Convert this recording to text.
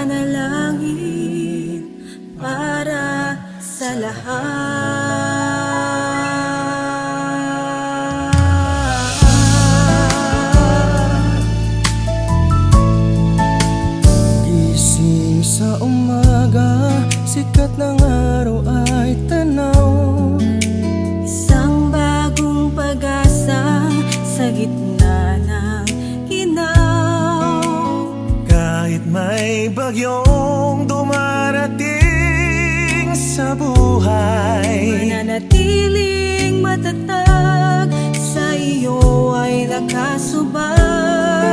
panalangin para sa lahat. Gising sa umaga, sikat ng araw ay tanaw. Isang bagong pag-asa sa gitna ng ginaw. Kahit may bagyong dumarating sa buhay, Mananatiling matatag, sa iyo ay nakasubay.